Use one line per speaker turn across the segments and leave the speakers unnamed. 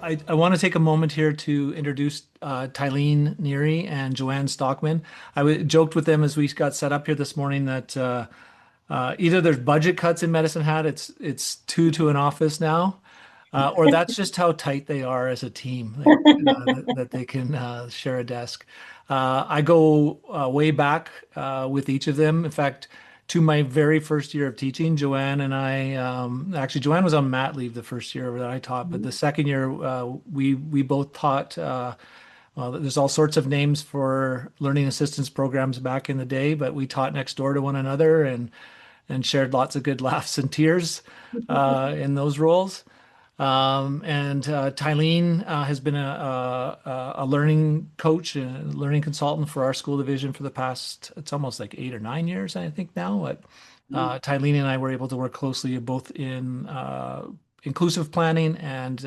I want to take a moment here to introduce Tylene Neary and Joanne Stockman. Joked with them as we got set up here this morning that either there's budget cuts in Medicine Hat, it's two to an office now, or that's just how tight they are as a team, like, that they can share a desk. I go way back with each of them. In fact, to my very first year of teaching, Joanne and I, actually Joanne was on mat leave the first year that I taught, but the second year we both taught. Well, there's all sorts of names for learning assistance programs back in the day, but we taught next door to one another and shared lots of good laughs and tears in those roles. And Tylene has been a learning coach and learning consultant for our school division for the past, it's almost like 8 or 9 years, I think now. But Tylene and I were able to work closely both in inclusive planning and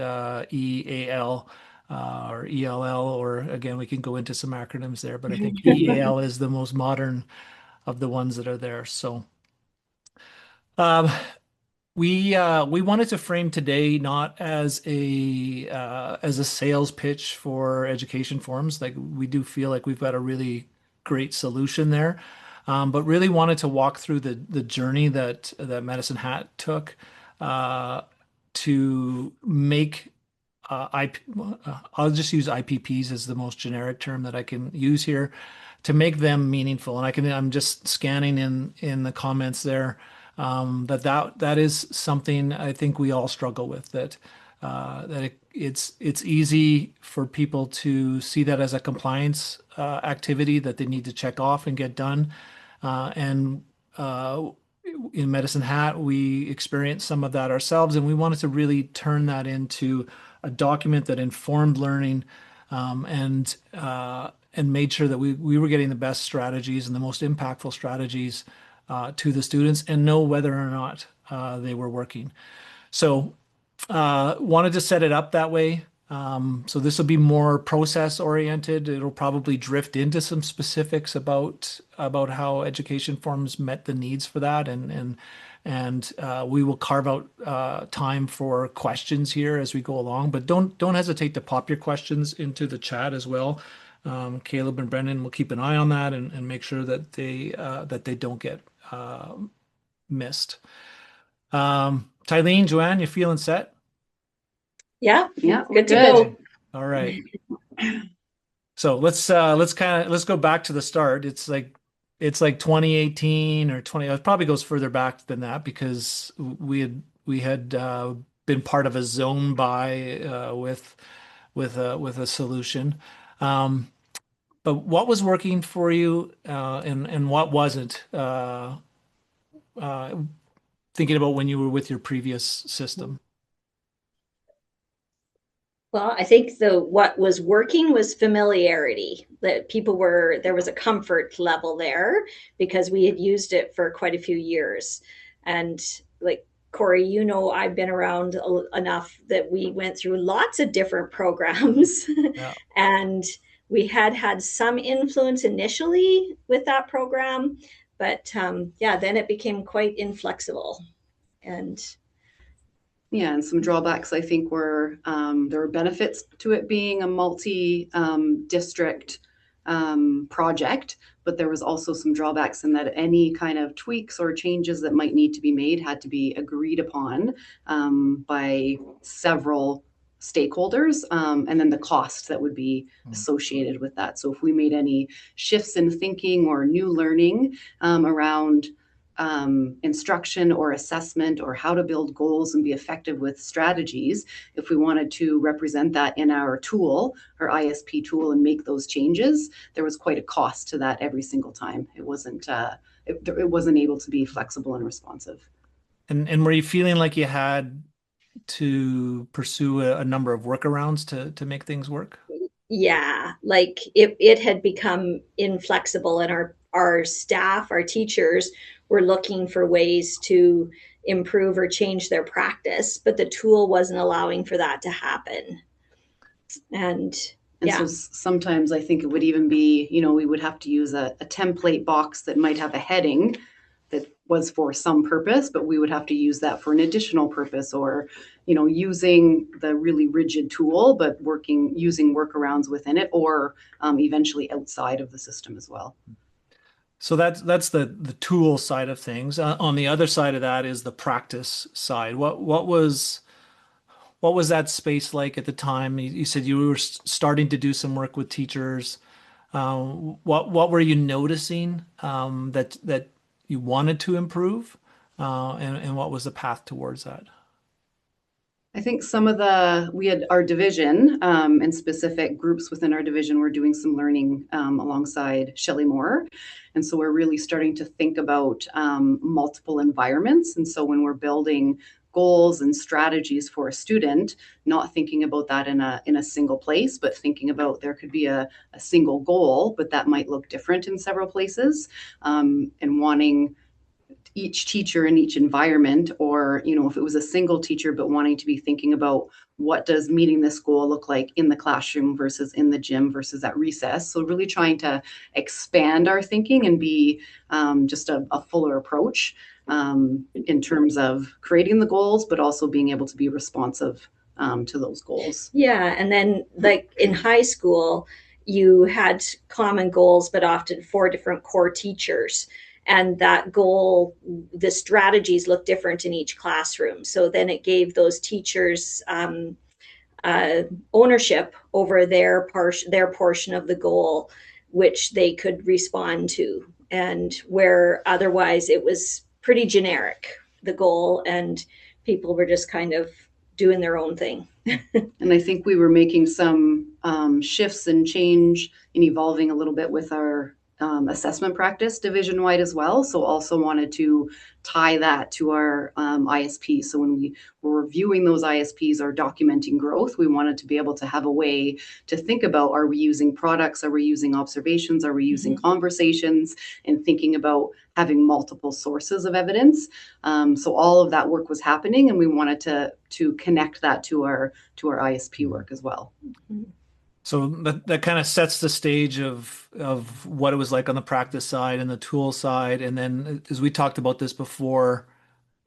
EAL or ELL, or again, we can go into some acronyms there, but I think EAL is the most modern of the ones that are there. So um, we wanted to frame today not as a sales pitch for education forums. Like we do feel like we've got a really great solution there, but really wanted to walk through the journey that Medicine Hat took to make I'll just use IPPs as the most generic term that I can use here to make them meaningful. And I'm just scanning in the comments there that is something I think we all struggle with, it's easy for people to see that as a compliance activity that they need to check off and get done. And in Medicine Hat, we experienced some of that ourselves, and we wanted to really turn that into a document that informed learning, and made sure that we were getting the best strategies and the most impactful strategies to the students and know whether or not they were working. So wanted to set it up that way. So this will be more process oriented. It'll probably drift into some specifics about how education forms met the needs for that, and we will carve out time for questions here as we go along. But don't hesitate to pop your questions into the chat as well. Caleb and Brendan will keep an eye on that and make sure that they don't get missed. Tylene, Joanne, you feeling set?
Yeah, good to go.
All right. So let's go back to the start. It's like 2018 or 20. It probably goes further back than that because we had been part of a zone buy with a solution. But what was working for you and what wasn't? Thinking about when you were with your previous system.
Well, I think what was working was familiarity, that there was a comfort level there because we had used it for quite a few years. And like Corey, I've been around enough that we went through lots of different programs.
Yeah.
And we had some influence initially with that program, but then it became quite inflexible. And
some drawbacks I think were there were benefits to it being a multi-district project, but there was also some drawbacks in that any kind of tweaks or changes that might need to be made had to be agreed upon by several stakeholders, and then the cost that would be associated with that. So if we made any shifts in thinking or new learning around instruction or assessment or how to build goals and be effective with strategies, if we wanted to represent that in our tool, our ISP tool, and make those changes, there was quite a cost to that every single time. It wasn't able to be flexible and responsive.
And were you feeling like you had to pursue a number of workarounds to make things work?
Yeah, like it had become inflexible, and our staff, our teachers were looking for ways to improve or change their practice, but the tool wasn't allowing for that to happen. And
so sometimes I think it would even be, we would have to use a template box that might have a heading that was for some purpose, but we would have to use that for an additional purpose, or, you know, using the really rigid tool, but using workarounds within it, or eventually outside of the system as well.
So that's the tool side of things. On the other side of that is the practice side. What was that space like at the time? You said you were starting to do some work with teachers. What were you noticing that you wanted to improve, and what was the path towards that?
I think we had our division, and specific groups within our division were doing some learning alongside Shelley Moore. And so we're really starting to think about multiple environments. And so when we're building goals and strategies for a student, not thinking about that in a single place, but thinking about there could be a single goal, but that might look different in several places, and wanting each teacher in each environment, or, you know, if it was a single teacher, but wanting to be thinking about what does meeting this goal look like in the classroom versus in the gym versus at recess. So really trying to expand our thinking and be just a fuller approach in terms of creating the goals, but also being able to be responsive to those goals.
Yeah. And then, like in high school, you had common goals, but often 4 different core teachers. And that goal, the strategies look different in each classroom. So then it gave those teachers ownership over their portion of the goal, which they could respond to. And where otherwise it was pretty generic, the goal, and people were just kind of doing their own thing.
And I think we were making some shifts and change and evolving a little bit with our assessment practice division-wide as well. So also wanted to tie that to our ISP. So when we were reviewing those ISPs or documenting growth, we wanted to be able to have a way to think about, are we using products? Are we using observations? Are we using conversations? And thinking about having multiple sources of evidence. So all of that work was happening, and we wanted to connect that to our ISP work as well.
So that kind of sets the stage of what it was like on the practice side and the tool side. And then, as we talked about this before,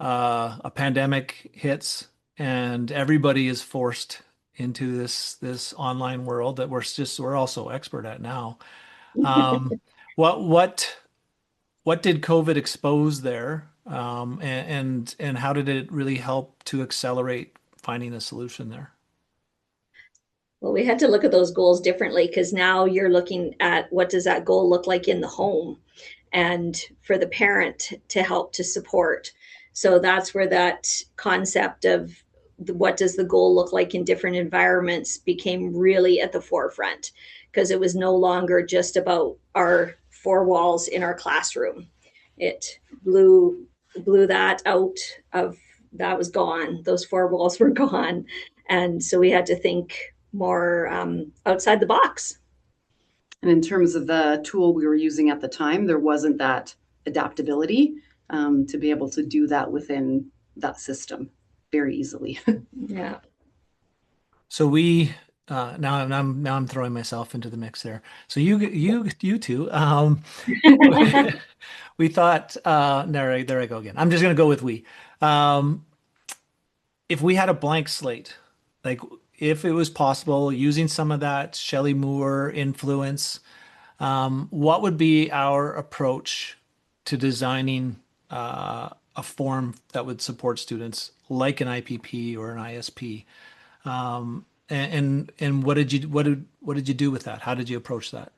a pandemic hits and everybody is forced into this online world that we're also expert at now. What did COVID expose there? And how did it really help to accelerate finding a solution there?
Well, we had to look at those goals differently, because now you're looking at what does that goal look like in the home, and for the parent to help to support. So that's where that concept of what does the goal look like in different environments became really at the forefront, because it was no longer just about our 4 walls in our classroom. It blew that out of, that was gone. Those 4 walls were gone. And so we had to think more outside the box.
And in terms of the tool we were using at the time, there wasn't that adaptability to be able to do that within that system very easily.
Yeah.
So we now I'm throwing myself into the mix there. So you two we thought there I go again. I'm just gonna go with we. If we had a blank slate, like if it was possible, using some of that Shelley Moore influence, what would be our approach to designing a form that would support students like an IPP or an ISP? And what did you do with that? How did you approach that?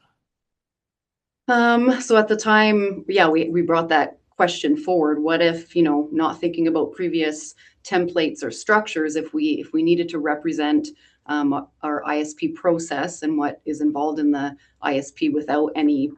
So at the time, yeah, we brought that question forward. What if, not thinking about previous templates or structures, if we needed to represent our ISP process and what is involved in the ISP without any,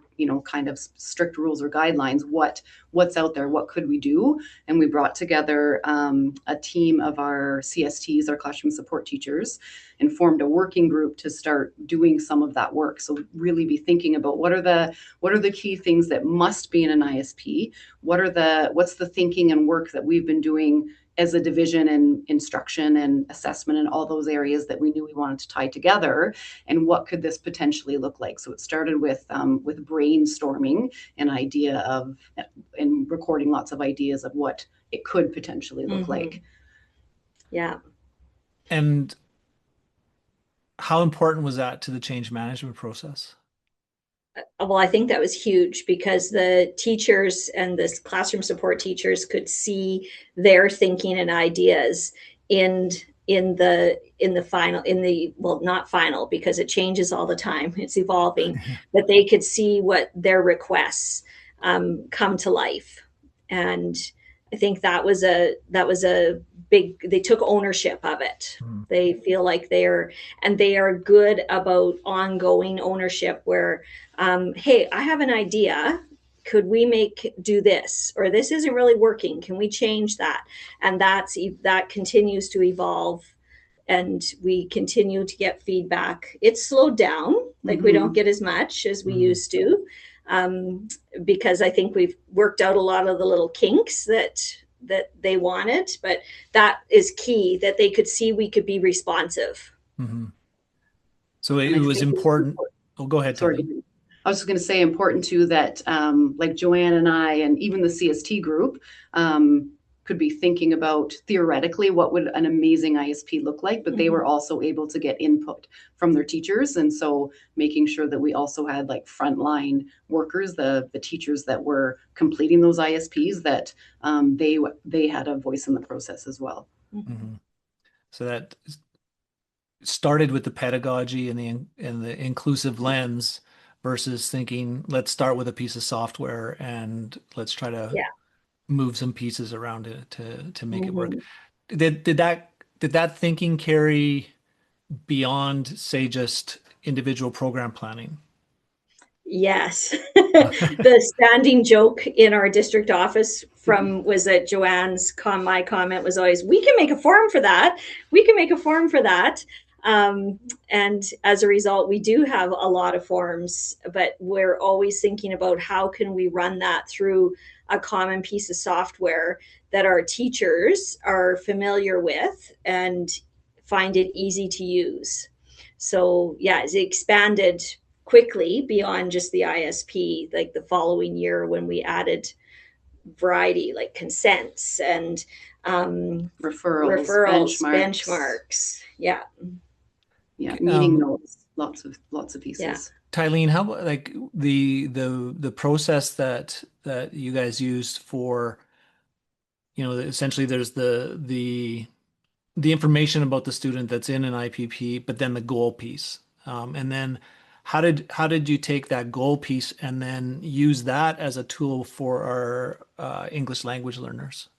kind of strict rules or guidelines, what's out there, what could we do? And we brought together a team of our CSTs, our classroom support teachers, and formed a working group to start doing some of that work. So really be thinking about what are the key things that must be in an ISP? What's the thinking and work that we've been doing as a division in instruction and assessment and all those areas that we knew we wanted to tie together, and what could this potentially look like. So it started with brainstorming an idea of and recording lots of ideas of what it could potentially look like.
Yeah.
And how important was that to the change management process?
Well, I think that was huge because the teachers and the classroom support teachers could see their thinking and ideas in well, not final, because it changes all the time, it's evolving, but they could see what their requests come to life. And I think that was a big, they took ownership of it. They feel like they are good about ongoing ownership where, hey, I have an idea. Could we do this? Or this isn't really working. Can we change that? And that continues to evolve, and we continue to get feedback. It's slowed down. Like we don't get as much as we used to, because I think we've worked out a lot of the little kinks that they wanted, but that is key, that they could see we could be responsive.
So it was important. Oh, go ahead,
Sorry.
Tony.
I was just going to say important too that like Joanne and I and even the CST group could be thinking about theoretically what would an amazing ISP look like, but they were also able to get input from their teachers. And so making sure that we also had like frontline workers, the teachers that were completing those ISPs, that they had a voice in the process as well.
So that started with the pedagogy and the inclusive lens versus thinking, let's start with a piece of software and let's try to move some pieces around it to make it work. Did that thinking carry beyond, say, just individual program planning?
Yes. The standing joke in our district office was that my comment was always, we can make a form for that. We can make a form for that. And as a result, we do have a lot of forms, but we're always thinking about how can we run that through a common piece of software that our teachers are familiar with and find it easy to use. So yeah, it expanded quickly beyond just the ISP, like the following year when we added variety, like consents and referrals, benchmarks. Yeah.
Meeting notes, lots of pieces.
Yeah.
Tylene, how like the process that you guys used for, essentially there's the information about the student that's in an IPP, but then the goal piece. And then how did you take that goal piece and then use that as a tool for our English language learners?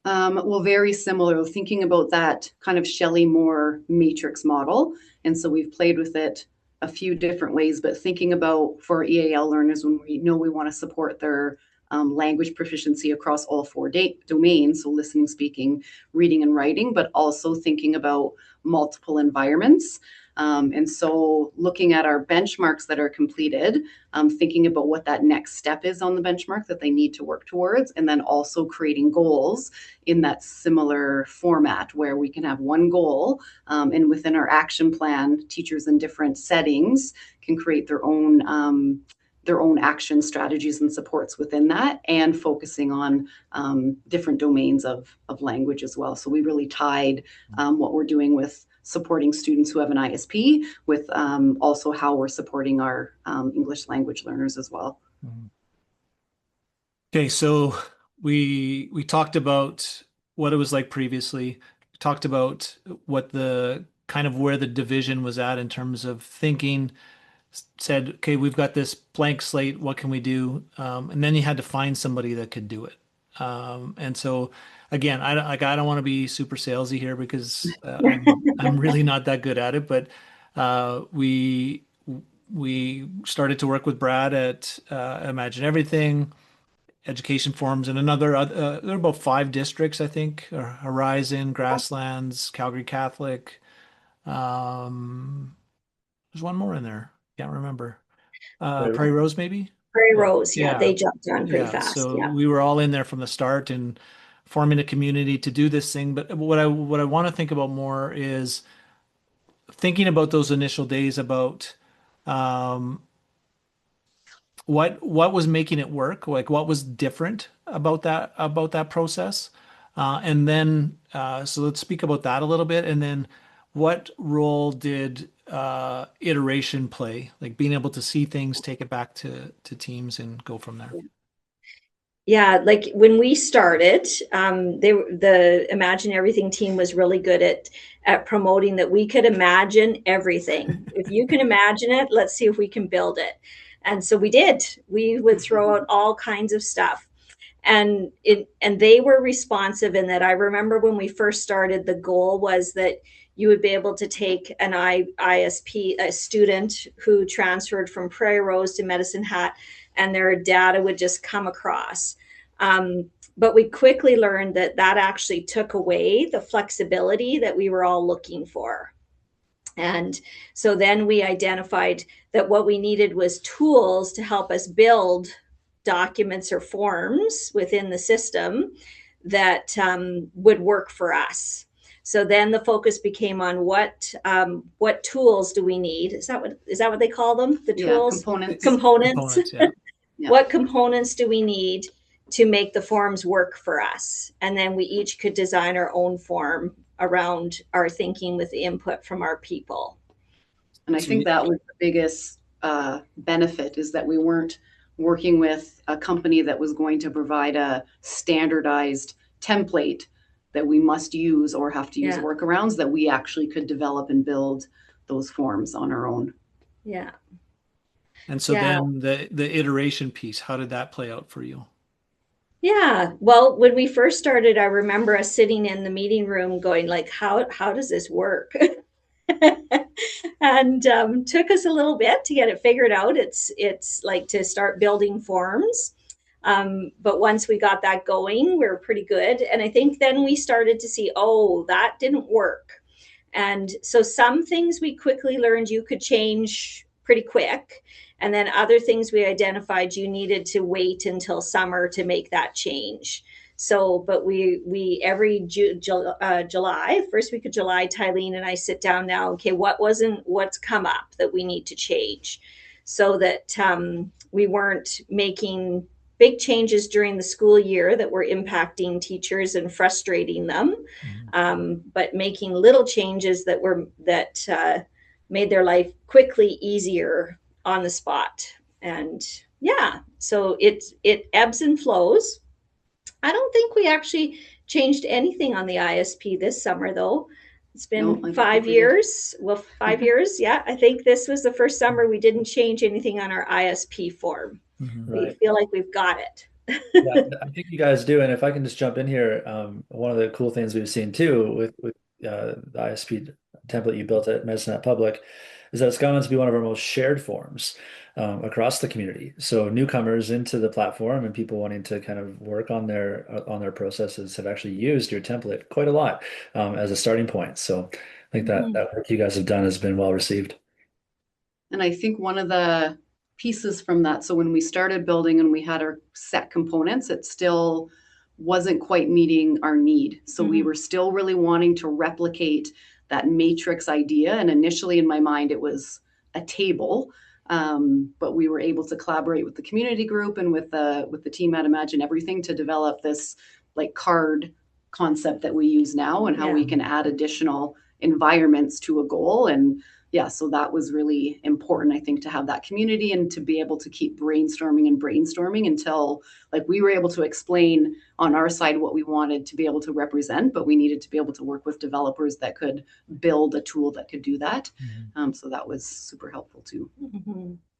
Well, very similar, thinking about that kind of Shelley Moore matrix model. And so we've played with it a few different ways, but thinking about for EAL learners, when we know we want to support their language proficiency across all four domains, so listening, speaking, reading, and writing, but also thinking about multiple environments. And so looking at our benchmarks that are completed, thinking about what that next step is on the benchmark that they need to work towards, and then also creating goals in that similar format where we can have one goal, and within our action plan, teachers in different settings can create their own action strategies and supports within that, and focusing on different domains of language as well. So we really tied what we're doing with supporting students who have an ISP with also how we're supporting our English language learners as well.
Okay, so we talked about what it was like previously. We talked about what the kind of where the division was at in terms of thinking. Said, okay, we've got this blank slate. What can we do? And then you had to find somebody that could do it. And so, again, I don't want to be super salesy here because I'm really not that good at it. But we started to work with Brad at Imagine Everything, Education Forums, and there are about 5 districts, I think: Horizon, Grasslands, Calgary Catholic. There's one more in there. Can't remember. Prairie Rose, maybe?
Prairie Rose, yeah, they jumped on pretty fast.
So
Yeah.
we were all in there from the start and forming a community to do this thing. But what I want to think about more is thinking about those initial days about um, what was making it work, like what was different about that process, and then so let's speak about that a little bit, and then what role did iteration play, like being able to see things, take it back to teams, and go from there.
Yeah, like when we started, the Imagine Everything team was really good at promoting that we could imagine everything. If you can imagine it, let's see if we can build it. And so we did. We would throw out all kinds of stuff. And they were responsive in that. I remember when we first started, the goal was that you would be able to take an ISP, a student who transferred from Prairie Rose to Medicine Hat, and their data would just come across. But we quickly learned that that actually took away the flexibility that we were all looking for. And so then we identified that what we needed was tools to help us build documents or forms within the system that would work for us. So then the focus became on what tools do we need? Is that what they call them? The tools,
components.
Components.
Yeah.
Yeah.
What components do we need to make the forms work for us? And then we each could design our own form around our thinking with input from our people.
And I think that was the biggest benefit, is that we weren't working with a company that was going to provide a standardized template that we must use or have to use workarounds, that we actually could develop and build those forms on our own.
Yeah.
And so then the iteration piece, how did that play out for you?
Yeah. Well, when we first started, I remember us sitting in the meeting room going like, how does this work? And took us a little bit to get it figured out. It's like to start building forms. But once we got that going, we were pretty good. And I think then we started to see, oh, that didn't work. And so some things we quickly learned you could change pretty quick. And then other things we identified you needed to wait until summer to make that change. So, but we every July, first week of July, Tylene and I sit down now. Okay, what's come up that we need to change, so that we weren't making big changes during the school year that were impacting teachers and frustrating them, but making little changes that made their life quickly easier on the spot. And yeah, so it ebbs and flows. I don't think we actually changed anything on the ISP this summer, though. It's been 5 years. Well, 5 years. Yeah, I think this was the first summer we didn't change anything on our ISP form. We feel like we've got it.
Yeah, I think you guys do. And if I can just jump in here, one of the cool things we've seen too with the ISP template you built at Medicine Hat Public is that it's gone on to be one of our most shared forms across the community. So newcomers into the platform and people wanting to kind of work on their processes have actually used your template quite a lot as a starting point. So I think that work you guys have done has been well received.
And I think one of the pieces from that, so when we started building and we had our set components, it still wasn't quite meeting our need. So we were still really wanting to replicate that matrix idea. And initially in my mind, it was a table. But we were able to collaborate with the community group and with the team at Imagine Everything to develop this like card concept that we use now, and how we can add additional environments to a goal. And yeah, so that was really important, I think, to have that community and to be able to keep brainstorming until like we were able to explain on our side what we wanted to be able to represent, but we needed to be able to work with developers that could build a tool that could do that. So that was super helpful too.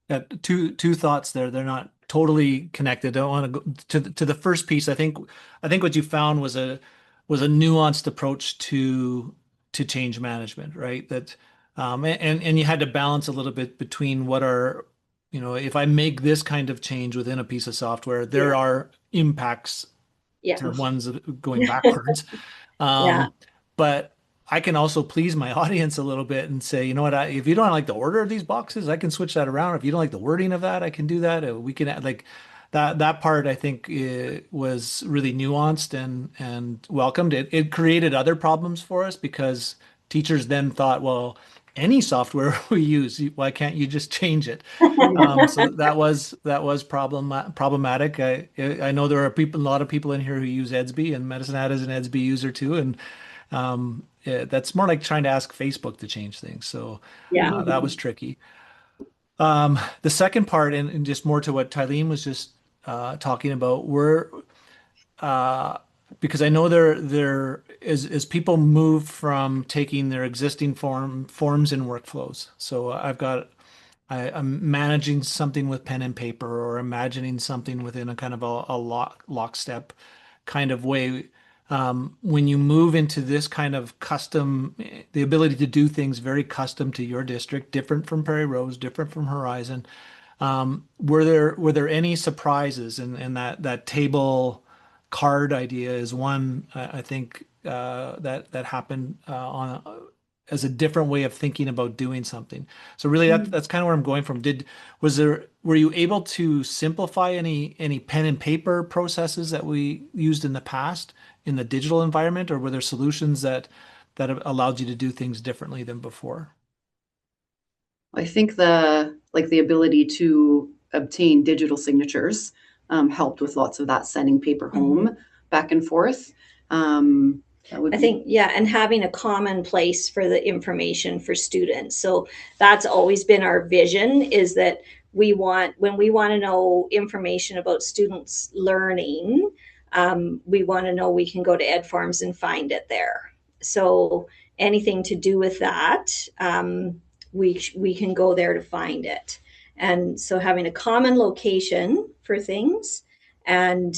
Yeah, two thoughts there. They're not totally connected. I don't want to go to the first piece. I think what you found was a nuanced approach to change management, right? That and you had to balance a little bit between what are, if I make this kind of change within a piece of software, there are impacts to ones going backwards. But I can also please my audience a little bit and say, you know what, if you don't like the order of these boxes, I can switch that around. If you don't like the wording of that, I can do that. We can add, like, that part I think was really nuanced and welcomed. It created other problems for us because teachers then thought, well, any software we use, why can't you just change it? So that was problematic. I know there are a lot of people in here who use Edsby, and Medicine Hat is an Edsby user too, and that's more like trying to ask Facebook to change things. So
Yeah.
that was tricky. The second part, and just more to what Tylene was just talking about, uh, because I know there as people move from taking their existing forms and workflows. So I'm managing something with pen and paper, or imagining something within a kind of a lockstep kind of way. When you move into this kind of custom, the ability to do things very custom to your district, different from Prairie Rose, different from Horizon, were there any surprises? And that table card idea is one I think that happened as a different way of thinking about doing something. So really that's kind of where I'm going from. Were you able to simplify any pen and paper processes that we used in the past in the digital environment, or were there solutions that have allowed you to do things differently than before?
I think the ability to obtain digital signatures helped with lots of that, sending paper home back and forth. That would
I
be
think, yeah, and having a common place for the information for students. So that's always been our vision, is that when we want to know information about students learning, we want to know we can go to EdForms and find it there. So anything to do with that, we can go there to find it. And so having a common location for things, and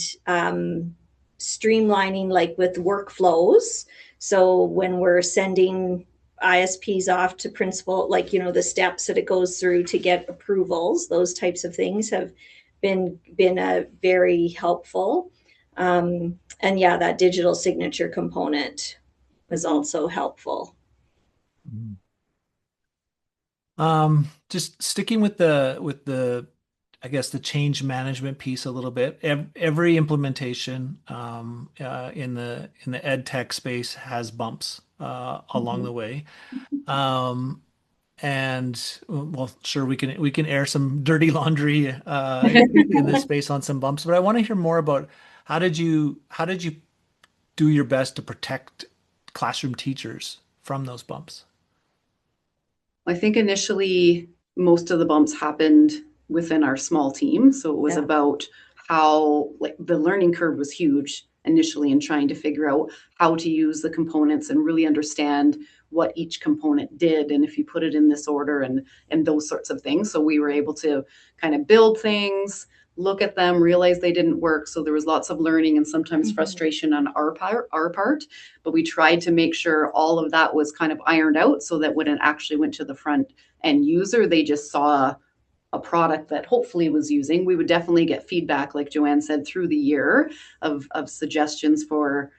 streamlining, like with workflows. So when we're sending ISPs off to principal, like, the steps that it goes through to get approvals, those types of things have been very helpful. And yeah, that digital signature component was also helpful.
Just sticking with the I guess the change management piece a little bit. Every implementation in the ed tech space has bumps along the way. Um, and well, sure, we can air some dirty laundry in this space on some bumps, but I want to hear more about how did you do your best to protect classroom teachers from those bumps?
I think initially most of the bumps happened within our small team. So it was
Yeah.
about how, like, the learning curve was huge initially in trying to figure out how to use the components and really understand what each component did and if you put it in this order and those sorts of things. So we were able to kind of build things, look at them, realize they didn't work. So there was lots of learning and sometimes frustration on our part, but we tried to make sure all of that was kind of ironed out so that when it actually went to the front end user, they just saw a product that hopefully was using. We would definitely get feedback, like Joanne said, through the year of suggestions for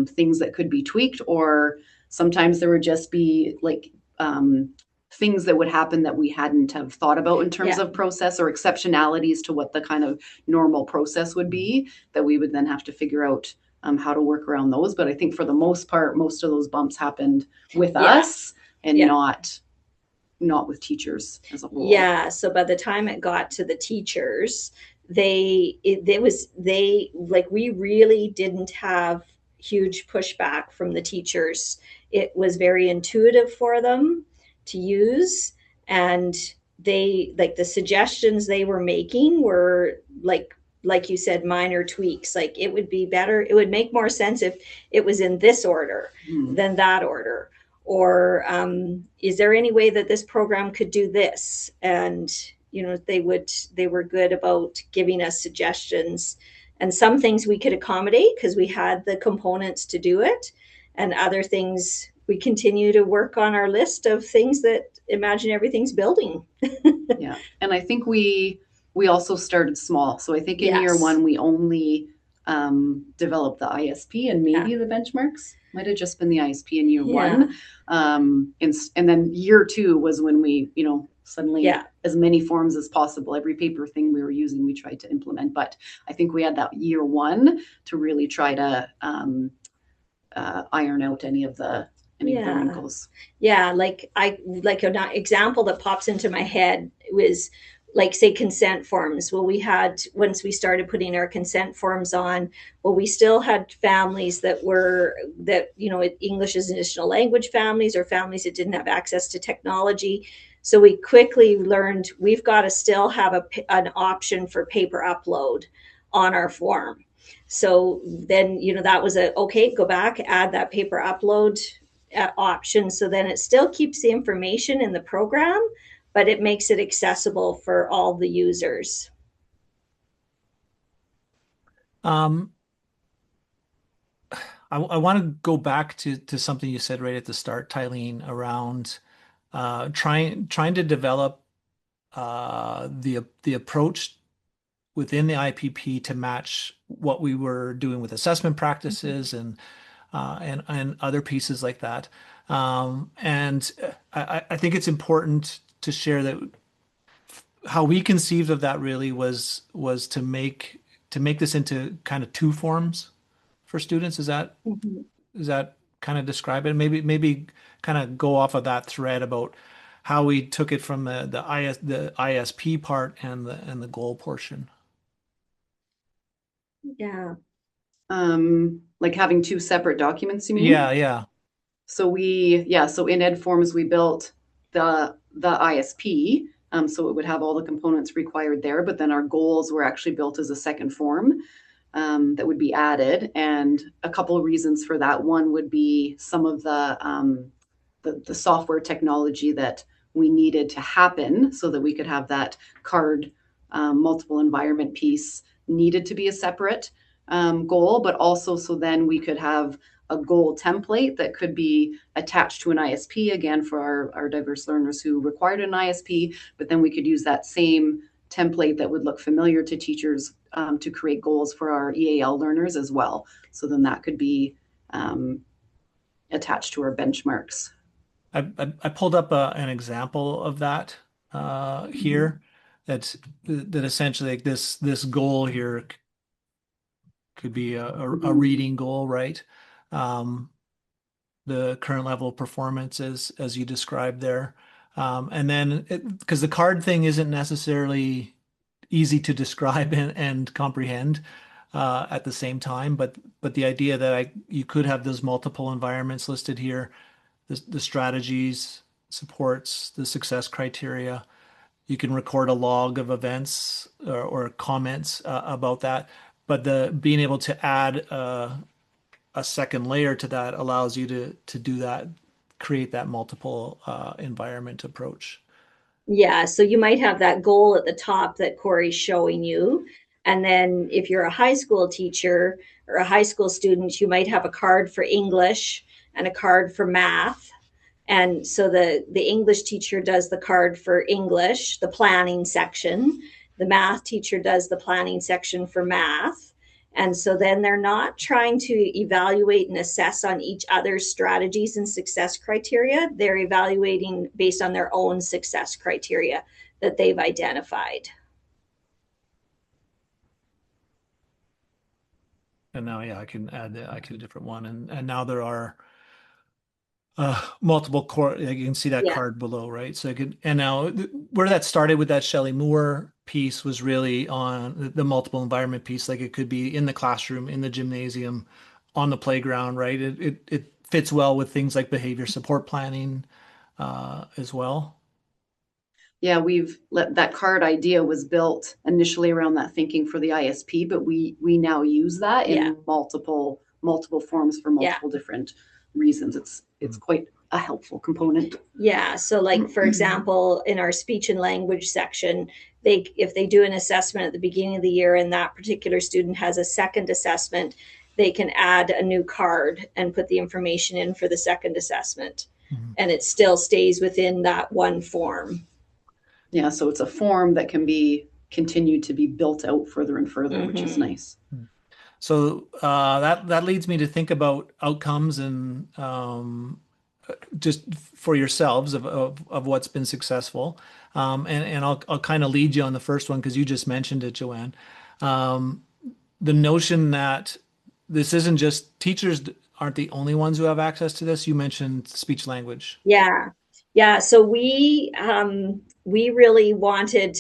things that could be tweaked, or sometimes there would just be like things that would happen that we hadn't have thought about in terms
Yeah.
of process, or exceptionalities to what the kind of normal process would be, that we would then have to figure out how to work around those. But I think for the most part, most of those bumps happened with
Yeah.
us and
Yeah.
not with teachers as a whole.
Yeah. So by the time it got to the teachers, we really didn't have huge pushback from the teachers. It was very intuitive for them to use. And the suggestions they were making were like you said, minor tweaks. Like, it would be better, it would make more sense if it was in this order than that order. Or is there any way that this program could do this? And they were good about giving us suggestions, and some things we could accommodate because we had the components to do it, and other things we continue to work on our list of things that Imagine Everything's building.
Yeah. And I think we also started small. So I think in year
Yes.
one, we only developed the ISP, and maybe the benchmarks might have just been the ISP in year
Yeah.
one. And then year two was when we, suddenly
Yeah.
as many forms as possible. Every paper thing we were using, we tried to implement. But I think we had that year one to really try to iron out any of the wrinkles.
Yeah, like an example that pops into my head was like, say, consent forms. Well, we had, once we started putting our consent forms on, well, we still had families that were, that, you know, English as an additional language families, or families that didn't have access to technology. So we quickly learned we've got to still have an option for paper upload on our form. So then, you know, that was okay, go back, add that paper upload option. So then it still keeps the information in the program, but it makes it accessible for all the users.
Um, I want to go back to something you said right at the start, Tylene, around trying to develop the approach within the IPP to match what we were doing with assessment practices and other pieces like that. And I think it's important to share that how we conceived of that really was to make this into kind of two forms for students.
Mhm.
Does that kind of describe it? Maybe kind of go off of that thread about how we took it from the ISP part and the goal portion.
Yeah.
Like having two separate documents, you mean?
Yeah.
So so in Ed Forms, we built the ISP, so it would have all the components required there, but then our goals were actually built as a second form that would be added. And a couple of reasons for that. One would be some of the software technology that we needed to happen so that we could have that card multiple environment piece needed to be a separate goal, but also so then we could have a goal template that could be attached to an ISP, again, for our diverse learners who required an ISP, but then we could use that same template that would look familiar to teachers to create goals for our EAL learners as well. So then that could be attached to our benchmarks.
I pulled up an example of that here. That essentially, like, this goal here could be a reading goal, right? Um, the current level of performance as you described there. And then because the card thing isn't necessarily easy to describe and comprehend at the same time, but the idea that you could have those multiple environments listed here, the strategies, supports, the success criteria. You can record a log of events or comments about that. But the being able to add a second layer to that allows you to do that, create that multiple environment approach.
Yeah, so you might have that goal at the top that Corey's showing you. And then if you're a high school teacher or a high school student, you might have a card for English and a card for math. And so the English teacher does the card for English, the planning section. The math teacher does the planning section for math. And so then they're not trying to evaluate and assess on each other's strategies and success criteria. They're evaluating based on their own success criteria that they've identified.
And now, yeah, I can add a different one. And now there are multiple core. You can see that
Yeah.
card below, right? So I could, and now where that started with that Shelley Moore piece was really on the multiple environment piece. Like it could be in the classroom, in the gymnasium, on the playground, right? It fits well with things like behavior support planning as well.
Yeah, that card idea was built initially around that thinking for the ISP, but we now use that in multiple forms for multiple different reasons. It's quite a helpful component.
Yeah. So like, for example, in our speech and language section, if they do an assessment at the beginning of the year and that particular student has a second assessment, they can add a new card and put the information in for the second assessment. Mm-hmm. And it still stays within that one form.
Yeah, so it's a form that can be continued to be built out further and further, which is nice.
So that leads me to think about outcomes and just for yourselves of what's been successful. And I'll kind of lead you on the first one because you just mentioned it, Joanne. Um, the notion that this isn't just teachers aren't the only ones who have access to this. You mentioned speech language.
Yeah. Yeah. So we really wanted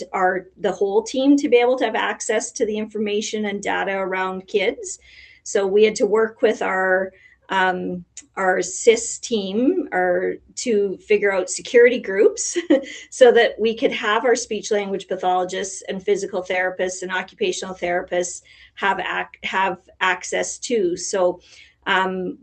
the whole team to be able to have access to the information and data around kids. So we had to work with our SIS team to figure out security groups so that we could have our speech language pathologists and physical therapists and occupational therapists have access to. So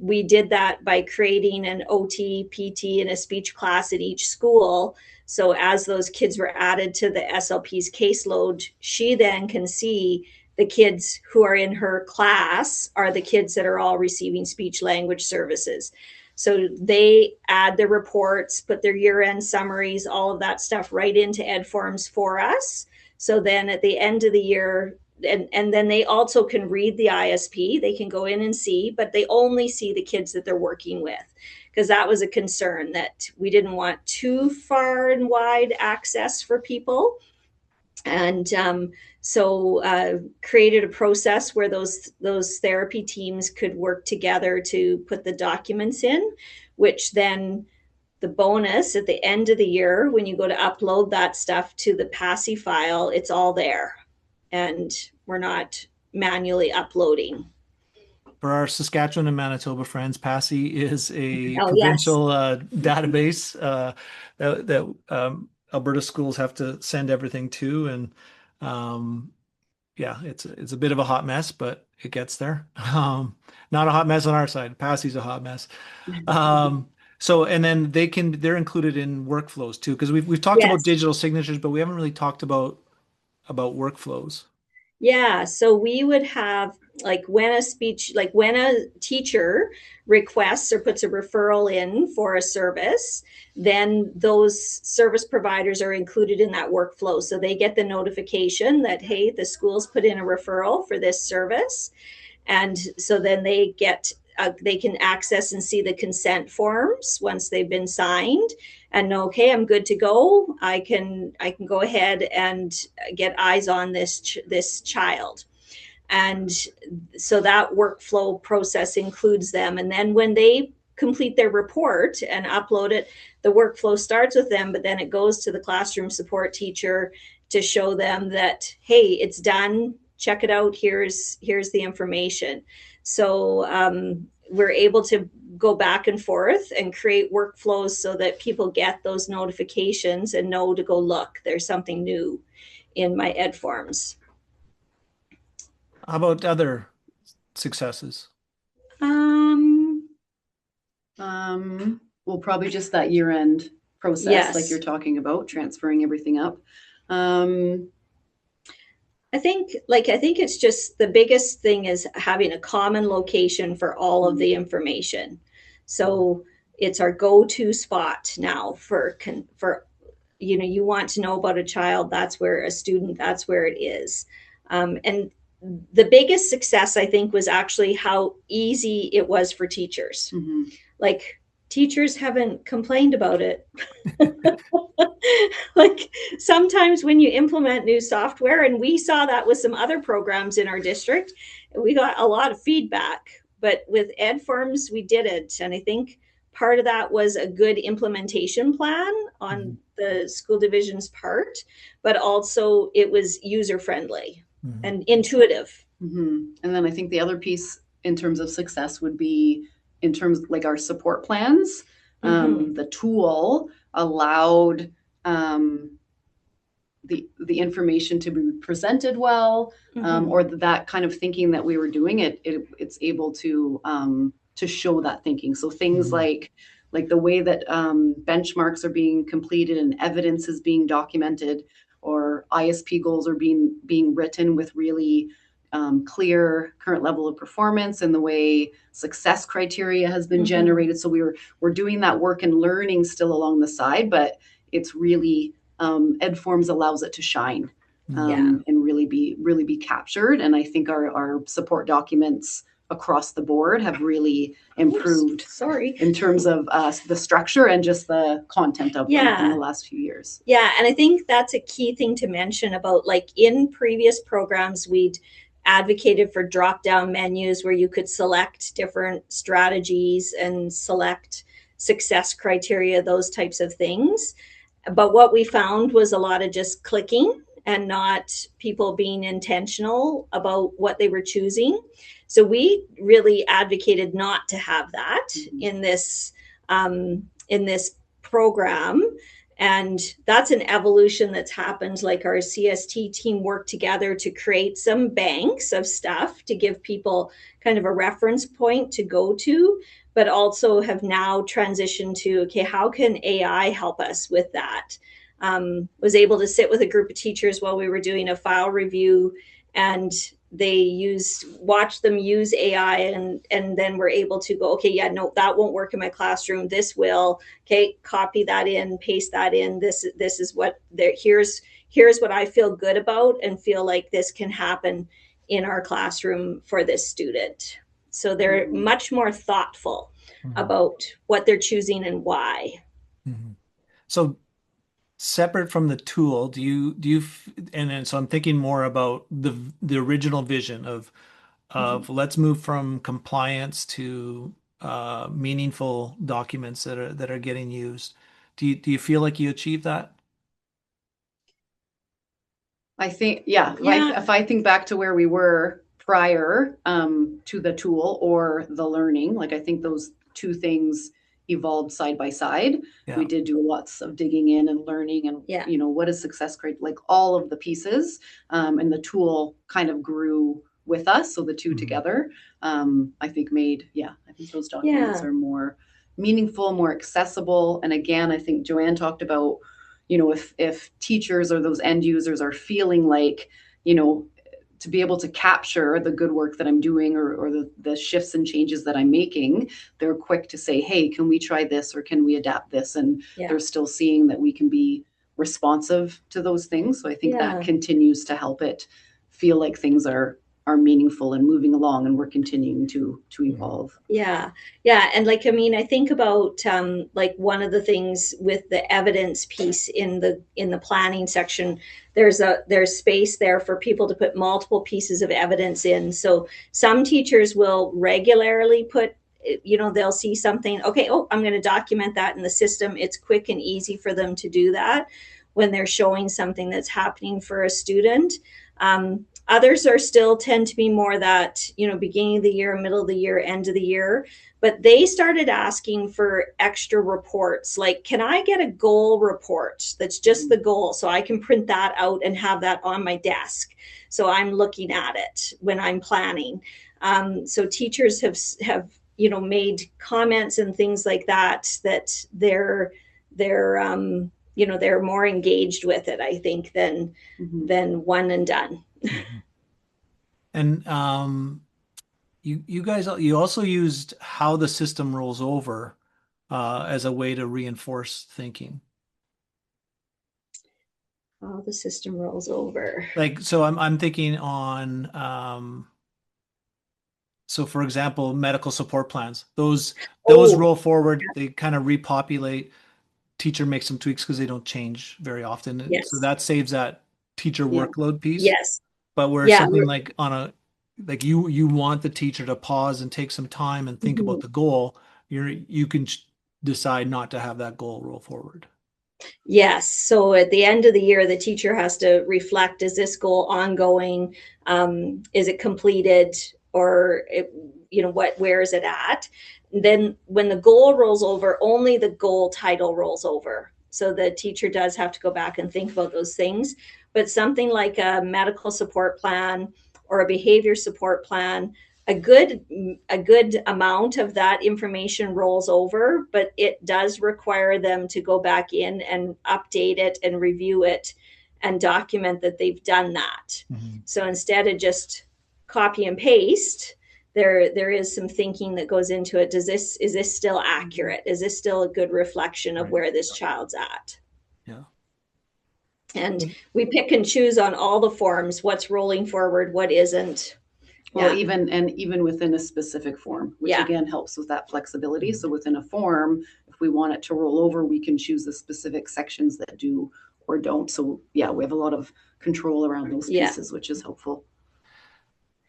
we did that by creating an OT, PT, and a speech class at each school. So as those kids were added to the SLP's caseload, she then can see the kids who are in her class are the kids that are all receiving speech language services. So they add their reports, put their year-end summaries, all of that stuff right into EdForms for us. So then at the end of the year, and then they also can read the ISP, they can go in and see, but they only see the kids that they're working with, because that was a concern that we didn't want too far and wide access for people. And so created a process where those therapy teams could work together to put the documents in, which then the bonus at the end of the year, when you go to upload that stuff to the PASI file, it's all there. And we're not manually uploading.
For our Saskatchewan and Manitoba friends, PASI is a
Yes.
provincial database that Alberta schools have to send everything to, and yeah, it's a bit of a hot mess, but it gets there. Not a hot mess on our side. PASI's a hot mess. So, and then they're included in workflows too, because we've talked about
Yes.
digital signatures, but we haven't really talked about workflows.
Yeah, so we would have when a teacher requests or puts a referral in for a service, then those service providers are included in that workflow. So they get the notification that, hey, the school's put in a referral for this service. And so then they can access and see the consent forms once they've been signed and know, okay, I'm good to go. I can go ahead and get eyes on this child. And so that workflow process includes them. And then when they complete their report and upload it, the workflow starts with them, but then it goes to the classroom support teacher to show them that, hey, it's done. Check it out. Here's the information. So we're able to go back and forth and create workflows so that people get those notifications and know to go look. There's something new in my EdForms.
How about other successes?
Well, probably just that year-end process,
Yes.
like you're talking about, transferring everything up.
I think it's just the biggest thing is having a common location for all of the information. So it's our go-to spot now for you want to know about a child, that's where a student, that's where it is. And the biggest success, I think, was actually how easy it was for teachers.
Mm-hmm.
Like, teachers haven't complained about it. Like, sometimes when you implement new software, and we saw that with some other programs in our district, we got a lot of feedback. But with EdForms, we did it. And I think part of that was a good implementation plan on the school division's part, but also it was user-friendly and intuitive.
Mm-hmm. And then I think the other piece in terms of success would be in terms like our support plans. The tool allowed the information to be presented well, or that kind of thinking that we were doing. It's able to show that thinking. So things like the way that benchmarks are being completed and evidence is being documented, or ISP goals are being written with really clear current level of performance, and the way success criteria has been generated. So we're doing that work and learning still along the side, but it's really EdForms allows it to shine and really be captured. And I think our support documents across the board have really improved.
Sorry.
In terms of the structure and just the content of them in the last few years.
Yeah, and I think that's a key thing to mention about, like, in previous programs, we'd advocated for drop-down menus where you could select different strategies and select success criteria, those types of things. But what we found was a lot of just clicking and not people being intentional about what they were choosing. So we really advocated not to have that in this program. And that's an evolution that's happened. Like, our CST team worked together to create some banks of stuff to give people kind of a reference point to go to, but also have now transitioned to, okay, how can AI help us with that? Was able to sit with a group of teachers while we were doing a file review, and they watched them use AI, and then we're able to go, okay, yeah, no, that won't work in my classroom. This will. Okay, copy that in, paste that in. This is what here's what I feel good about and feel like this can happen in our classroom for this student. So they're much more thoughtful about what they're choosing and why.
So separate from the tool, so I'm thinking more about the original vision of let's move from compliance to meaningful documents that are getting used. Do you feel like you achieved that?
I think, if I think back to where we were prior to the tool or the learning, like, I think those two things evolved side by side. We did do lots of digging in and learning and, what is success criteria, like all of the pieces, and the tool kind of grew with us. So the two together, I think I think those documents are more meaningful, more accessible. And again, I think Joanne talked about, if teachers or those end users are feeling like, to be able to capture the good work that I'm doing or the shifts and changes that I'm making, they're quick to say, hey, can we try this or can we adapt this? And they're still seeing that we can be responsive to those things. So I think that continues to help it feel like things are meaningful and moving along, and we're continuing to evolve.
Yeah. And like, I mean, I think about like, one of the things with the evidence piece in the planning section, there's space there for people to put multiple pieces of evidence in. So some teachers will regularly put, they'll see something, okay, I'm going to document that in the system. It's quick and easy for them to do that when they're showing something that's happening for a student. Others are still tend to be more that, beginning of the year, middle of the year, end of the year. But they started asking for extra reports. Like, can I get a goal report that's just the goal, so I can print that out and have that on my desk, so I'm looking at it when I'm planning. So teachers have made comments and things like that they're more engaged with it, I think, than one and done.
And you guys, you also used how the system rolls over as a way to reinforce thinking.
How the system rolls over.
Like, so I'm thinking on so for example, medical support plans. Those roll forward, they kind of repopulate. Teacher makes some tweaks because they don't change very often.
Yes.
So that saves that teacher workload piece.
Yes.
But where something like like you want the teacher to pause and take some time and think about the goal, you can decide not to have that goal roll forward.
Yes. So at the end of the year, the teacher has to reflect, is this goal ongoing? Is it completed? Or, where is it at? And then when the goal rolls over, only the goal title rolls over. So the teacher does have to go back and think about those things. But something like a medical support plan or a behavior support plan, a good amount of that information rolls over, but it does require them to go back in and update it and review it and document that they've done that. So instead of just copy and paste, there is some thinking that goes into it. Is this still accurate? Is this still a good reflection of where this child's at?
Yeah.
And we pick and choose on all the forms, what's rolling forward, what isn't.
Well,
Yeah.
even within a specific form, which
Yeah.
again helps with that flexibility. So within a form, if we want it to roll over, we can choose the specific sections that do or don't. So yeah, we have a lot of control around those
Yeah.
pieces, which is helpful.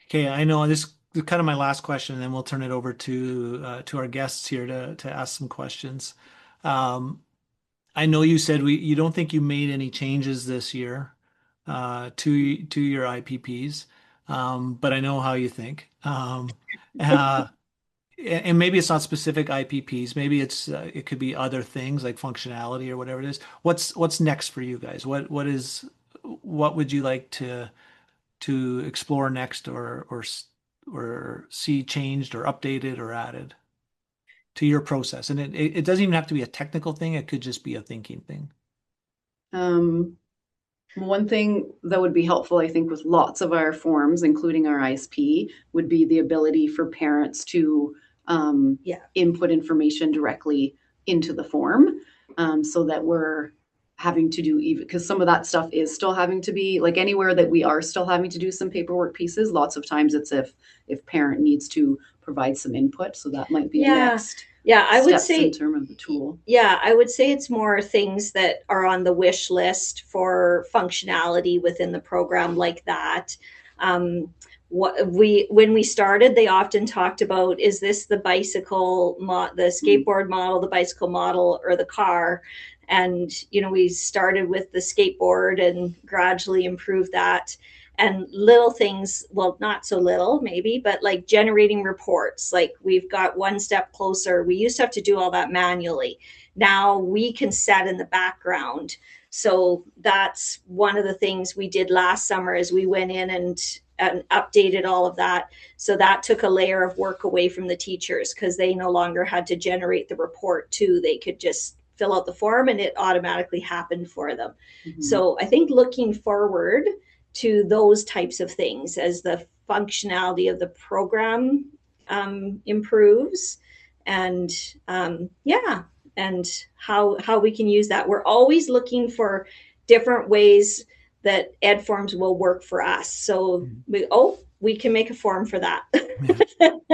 Okay, I know this is kind of my last question, and then we'll turn it over to our guests here to ask some questions. Um, I know you said you don't think you made any changes this year to your IPPs, but I know how you think. Uh, and maybe it's not specific IPPs. Maybe it could be other things like functionality or whatever it is. What's next for you guys? What would you like to explore next or see changed or updated or added to your process? And it doesn't even have to be a technical thing. It could just be a thinking thing.
One thing that would be helpful, I think, with lots of our forms, including our ISP, would be the ability for parents to
Yeah.
input information directly into the form, so that we're having to do, even because some of that stuff is still having to be, like, anywhere that we are still having to do some paperwork pieces, lots of times it's if parent needs to provide some input. So that might be a
Yeah.
next
Yeah, I would
steps in
say,
terms of the tool.
yeah, I would say it's more things that are on the wish list for functionality within the program like that. When we started, they often talked about, is this the the skateboard model, the bicycle model, or the car? And we started with the skateboard and gradually improved that. And little things, well, not so little maybe, but like generating reports, like we've got one step closer. We used to have to do all that manually. Now we can set in the background. So that's one of the things we did last summer, is we went in and updated all of that. So that took a layer of work away from the teachers, because they no longer had to generate the report too. They could just fill out the form and it automatically happened for them.
Mhm.
So I think looking forward to those types of things as the functionality of the program improves, and yeah, and how we can use that. We're always looking for different ways that ed forms will work for us. So we can make a form for that.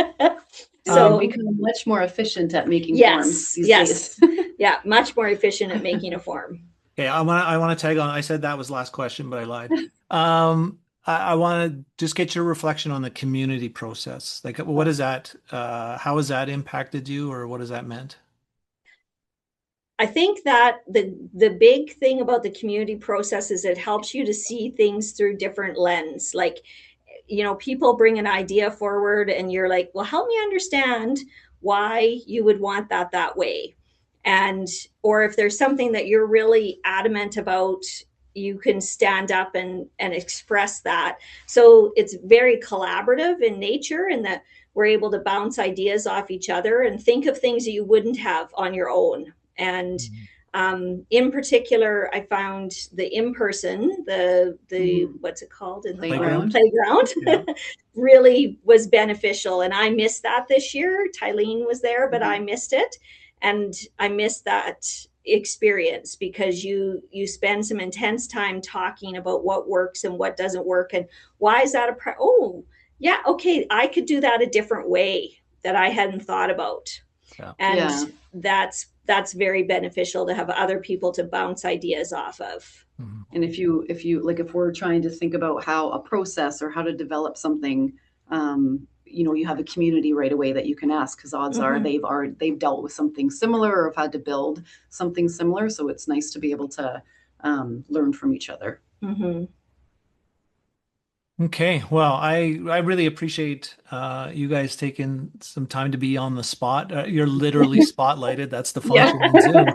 Yeah.
So
We've become much more efficient at making forms
yes,
these
yes,
days.
yeah, much more efficient at making a form.
Okay, I want to tag on. I said that was last question, but I lied. I want to just get your reflection on the community process. Like, what is that? How has that impacted you, or what has that meant?
I think that the big thing about the community process is it helps you to see things through different lens. Like, people bring an idea forward and you're like, well, help me understand why you would want that way. And or if there's something that you're really adamant about, you can stand up and express that. So it's very collaborative in nature, in that we're able to bounce ideas off each other and think of things that you wouldn't have on your own. And in particular, I found the in-person, the what's it called, in the
Playground.
Yeah.
really was beneficial. And I missed that this year. Tylene was there, but I missed it. And I missed that experience, because you spend some intense time talking about what works and what doesn't work, and why is that oh yeah, okay, I could do that a different way that I hadn't thought about.
Yeah.
And
Yeah.
that's very beneficial to have other people to bounce ideas off of.
And if you like, if we're trying to think about how a process or how to develop something, you have a community right away that you can ask, because odds are they've dealt with something similar or have had to build something similar. So it's nice to be able to learn from each other.
Okay, well, I really appreciate you guys taking some time to be on the spot. You're literally spotlighted. That's the function in Zoom.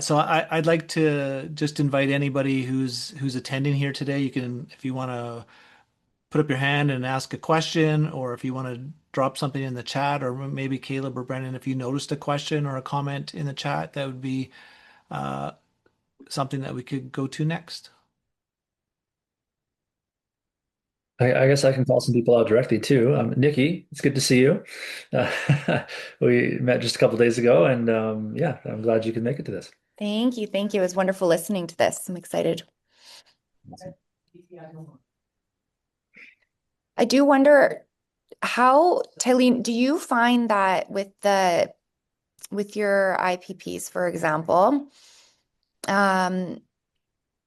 So I'd like to just invite anybody who's attending here today. You can, if you want to put up your hand and ask a question, or if you want to drop something in the chat, or maybe Caleb or Brendan, if you noticed a question or a comment in the chat, that would be something that we could go to next.
I guess I can call some people out directly too. Nikki, it's good to see you. We met just a couple days ago, and yeah, I'm glad you could make it to this.
Thank you. Thank you. It was wonderful listening to this. I'm excited. I do wonder how, Tylene, do you find that with your IPPs, for example,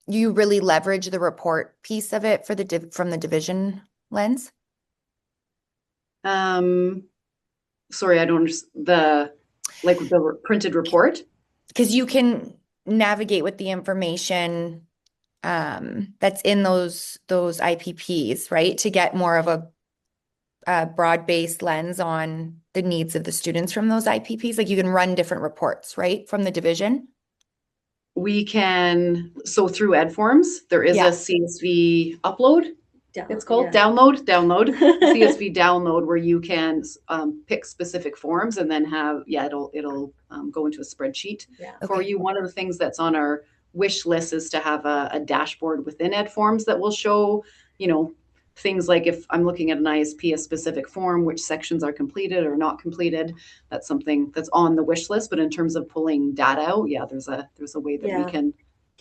you really leverage the report piece of it for from the division lens?
Sorry, I don't understand the printed report.
Because you can navigate with the information that's in those IPPs, right? To get more of a broad-based lens on the needs of the students from those IPPs. Like you can run different reports, right, from the division.
We can, so through EdForms, there is a CSV upload. It's called download CSV download, where you can pick specific forms and then have it'll go into a spreadsheet for you. One of the things that's on our wish list is to have a dashboard within EdForms that will show, things like if I'm looking at an ISP, a specific form, which sections are completed or not completed. That's something that's on the wish list. But in terms of pulling data out, there's a way that we can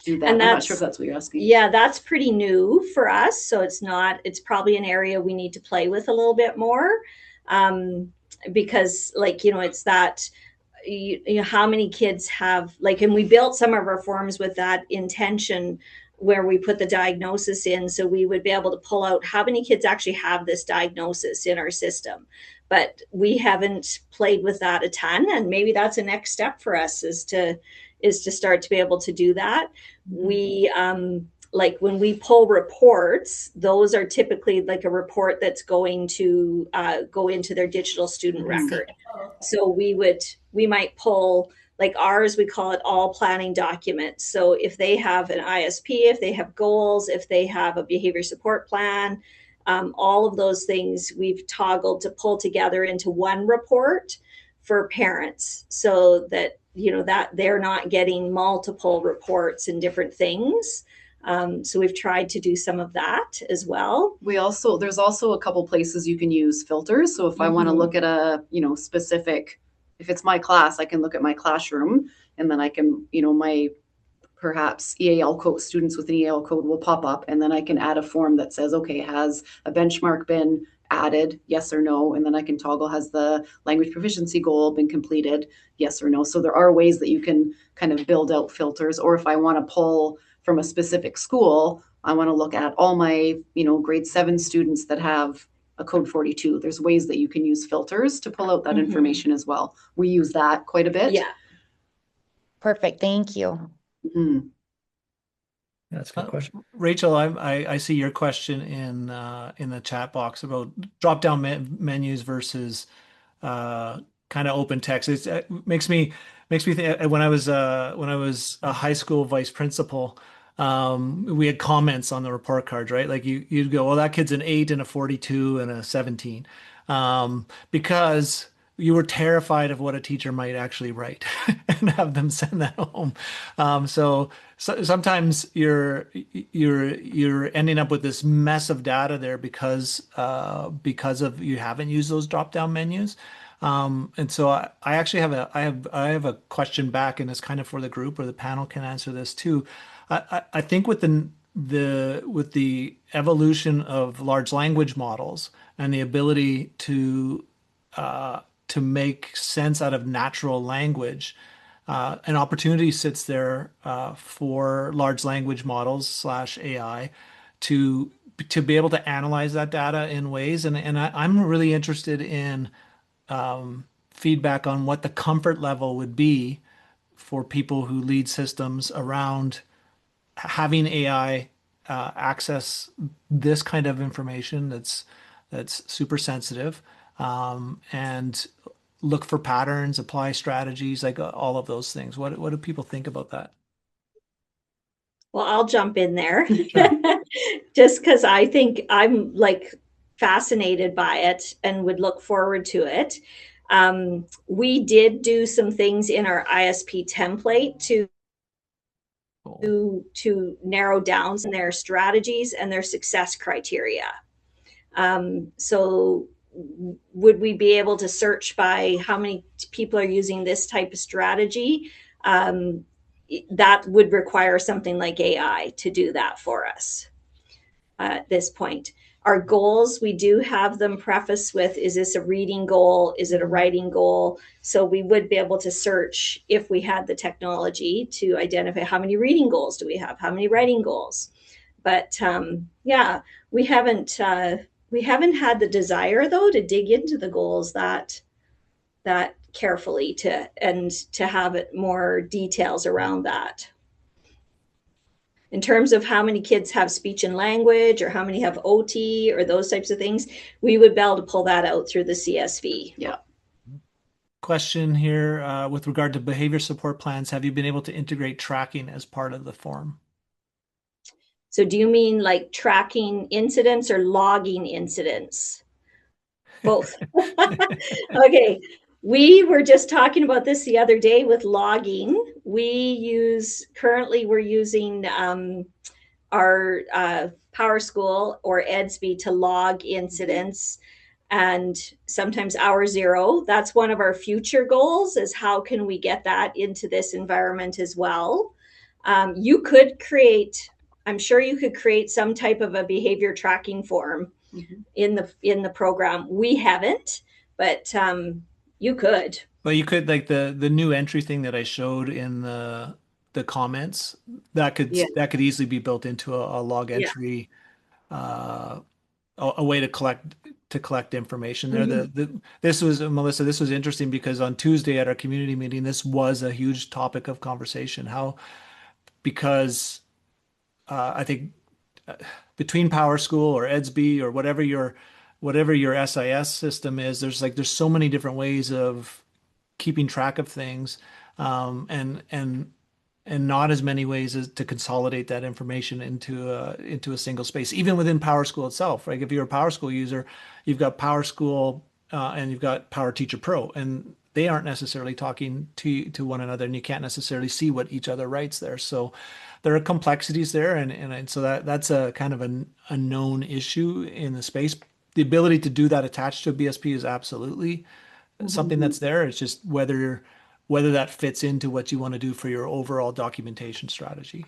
do that. And I'm not sure if that's what you're asking.
Yeah, that's pretty new for us. So it's probably an area we need to play with a little bit more, because it's that, how many kids have, and we built some of our forms with that intention where we put the diagnosis in. So we would be able to pull out how many kids actually have this diagnosis in our system. But we haven't played with that a ton. And maybe that's a next step for us is to start to be able to do that. We, when we pull reports, those are typically like a report that's going to go into their digital student record. So we might pull, like ours, we call it all planning documents. So if they have an ISP, if they have goals, if they have a behavior support plan, all of those things we've toggled to pull together into one report for parents, so that that they're not getting multiple reports and different things. So we've tried to do some of that as well.
There's also a couple places you can use filters. So if I want to look at a specific, if it's my class, I can look at my classroom, and then I can my perhaps EAL code, students with an EAL code will pop up, and then I can add a form that says, okay, has a benchmark been added, yes or no? And then I can toggle, has the language proficiency goal been completed, yes or no? So there are ways that you can kind of build out filters. Or if I want to pull from a specific school, I want to look at all my, grade 7 students that have a code 42. There's ways that you can use filters to pull out that information as well. We use that quite a bit.
Yeah.
Perfect. Thank you.
Mm-hmm.
That's a good question.
Rachel, I see your question in the chat box about drop-down menus versus kind of open text. It makes me think, when I was a high school vice principal, we had comments on the report cards, right? Like you'd go, well, that kid's an 8 and a 42 and a 17, because you were terrified of what a teacher might actually write and have them send that home. So sometimes you're ending up with this mess of data there because of you haven't used those drop-down menus. And so I actually have a question back, and it's kind of for the group, or the panel can answer this too. I think with the evolution of large language models and the ability to make sense out of natural language, an opportunity sits there for large language models / AI to be able to analyze that data in ways. And I'm really interested in feedback on what the comfort level would be for people who lead systems around having AI access this kind of information that's super sensitive, and look for patterns, apply strategies, like all of those things. What do people think about that?
Well, I'll jump in there. Just because I think I'm fascinated by it and would look forward to it. We did do some things in our ISP template to narrow down their strategies and their success criteria. So would we be able to search by how many people are using this type of strategy? That would require something like AI to do that for us at this point. Our goals, we do have them prefaced with, is this a reading goal? Is it a writing goal? So we would be able to search if we had the technology to identify how many reading goals do we have, how many writing goals. But yeah, we haven't had the desire though to dig into the goals that carefully to have it more details around that. In terms of how many kids have speech and language or how many have OT or those types of things, we would be able to pull that out through the CSV.
Yeah.
Question here with regard to behavior support plans. Have you been able to integrate tracking as part of the form?
So do you mean like tracking incidents or logging incidents? Both. Okay. We were just talking about this the other day with logging. Currently we're using our Power School or EDSB to log incidents, and sometimes hour zero. That's one of our future goals, is how can we get that into this environment as well. You could create, I'm sure you could create some type of a behavior tracking form in the program. We haven't, but you could.
Well, you could, like the new entry thing that I showed in the comments, that could easily be built into a log entry, a way to collect information there. This was, Melissa, this was interesting because on Tuesday at our community meeting, this was a huge topic of conversation. Because I think between Power School or EDSB or whatever your SIS system is, there's so many different ways of keeping track of things, and not as many ways as to consolidate that information into a single space, even within Power School itself, right? If you're a Power School user, you've got Power School and you've got Power Teacher Pro, and they aren't necessarily talking to one another, and you can't necessarily see what each other writes there. So there are complexities there, and so that's a kind of a known issue in the space. The ability to do that attached to a BSP is absolutely something that's there. It's just whether that fits into what you want to do for your overall documentation strategy.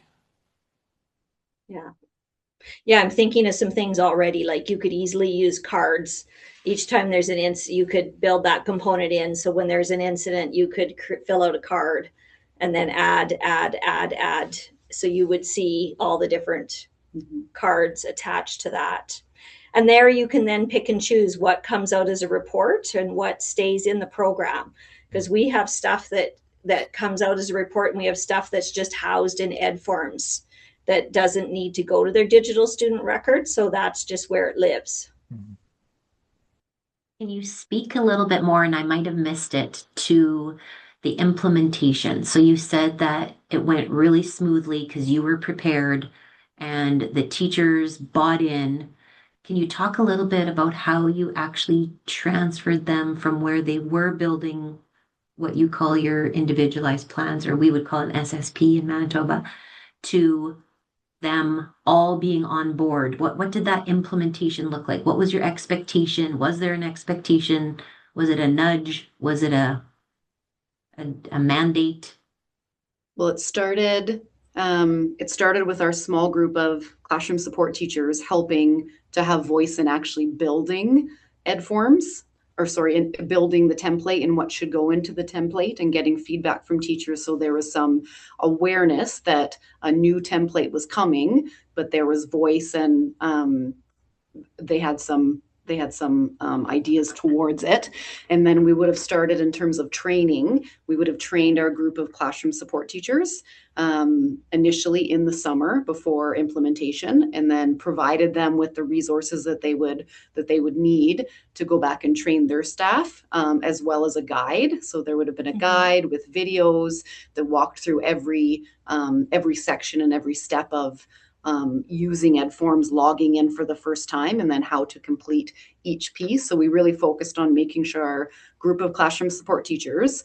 Yeah, I'm thinking of some things already. Like you could easily use cards. Each time there's an incident, you could build that component in. So when there's an incident, you could fill out a card and then add. So you would see all the different cards attached to that. And there you can then pick and choose what comes out as a report and what stays in the program. Because we have stuff that comes out as a report, and we have stuff that's just housed in ed forms that doesn't need to go to their digital student record. So that's just where it lives.
Can you speak a little bit more, and I might have missed it, to the implementation? So you said that it went really smoothly because you were prepared and the teachers bought in. Can you talk a little bit about how you actually transferred them from where they were building what you call your individualized plans, or we would call an SSP in Manitoba, to them all being on board? What did that implementation look like? What was your expectation? Was there an expectation? Was it a nudge? Was it a mandate?
Well, it started with our small group of classroom support teachers helping to have voice in actually building ed forms, in building the template and what should go into the template, and getting feedback from teachers. So there was some awareness that a new template was coming, but there was voice, and they had some ideas towards it. And then we would have started in terms of training. We would have trained our group of classroom support teachers initially in the summer before implementation, and then provided them with the resources that they would need to go back and train their staff, as well as a guide. So there would have been a guide with videos that walked through every section and every step of using ed forms, logging in for the first time, and then how to complete each piece. So we really focused on making sure our group of classroom support teachers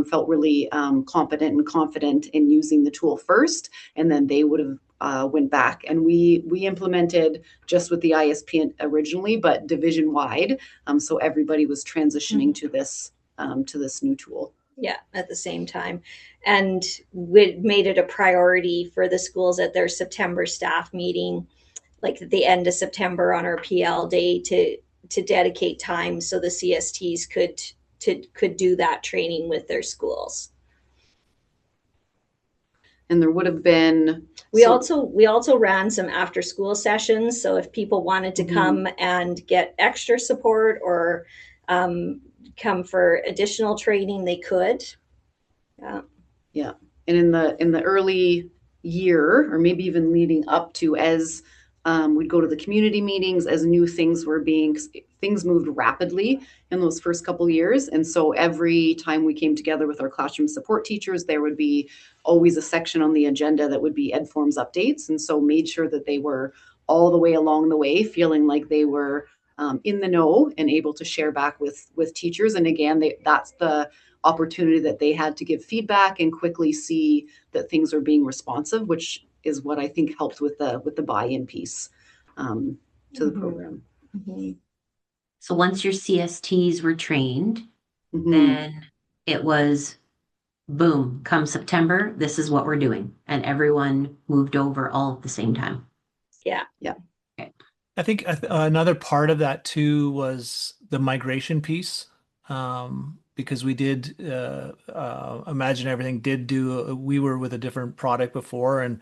felt really competent and confident in using the tool first, and then they would have went back, and we implemented just with the ISP originally, but division wide. So everybody was transitioning to this new tool.
Yeah, at the same time. And we made it a priority for the schools at their September staff meeting like at the end of September on our PL day to dedicate time so the CSTs could do that training with their schools.
And there would have been
we also ran some after school sessions, so if people wanted to come and get extra support or come for additional training, they could.
Yeah. And in the early year, or maybe even leading up to, as we'd go to the community meetings, as new things things moved rapidly in those first couple years. And so every time we came together with our classroom support teachers, there would be always a section on the agenda that would be EdForms updates. And so made sure that they were all the way along the way, feeling like they were in the know and able to share back with teachers. And again, that's the opportunity that they had to give feedback and quickly see that things are being responsive, which is what I think helped with the buy-in piece to the program.
So once your CSTs were trained, then it was boom, come September, this is what we're doing. And everyone moved over all at the same time.
Yeah.
Okay.
I think another part of that too was the migration piece, because we did Imagine Everything we were with a different product before, and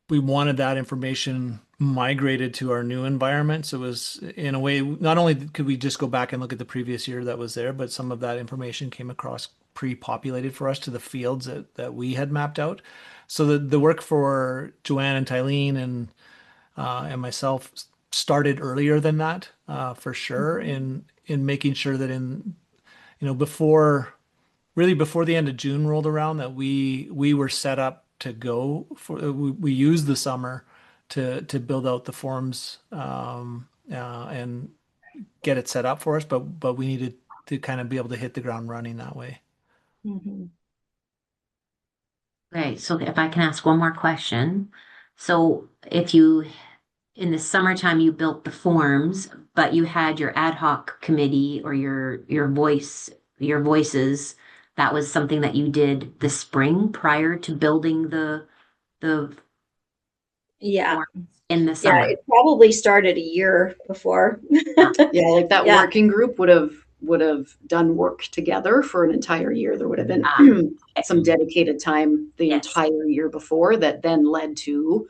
we wanted that information migrated to our new environment. So it was, in a way, not only could we just go back and look at the previous year that was there, but some of that information came across pre-populated for us to the fields that we had mapped out. So the work for Joanne and Tylene and myself started earlier than that, for sure, in making sure that before the end of June rolled around, that we were set up to go for. We used the summer to build out the forms and get it set up for us, but we needed to kind of be able to hit the ground running that way.
Okay, so if I can ask one more question. So in the summertime, you built the forms, but you had your ad hoc committee or your voices. That was something that you did the spring prior to building the
Yeah.
forms in the summer.
Yeah, it probably started a year before.
Yeah, like that working group would have done work together for an entire year. There would have been some dedicated time the entire year before that then led to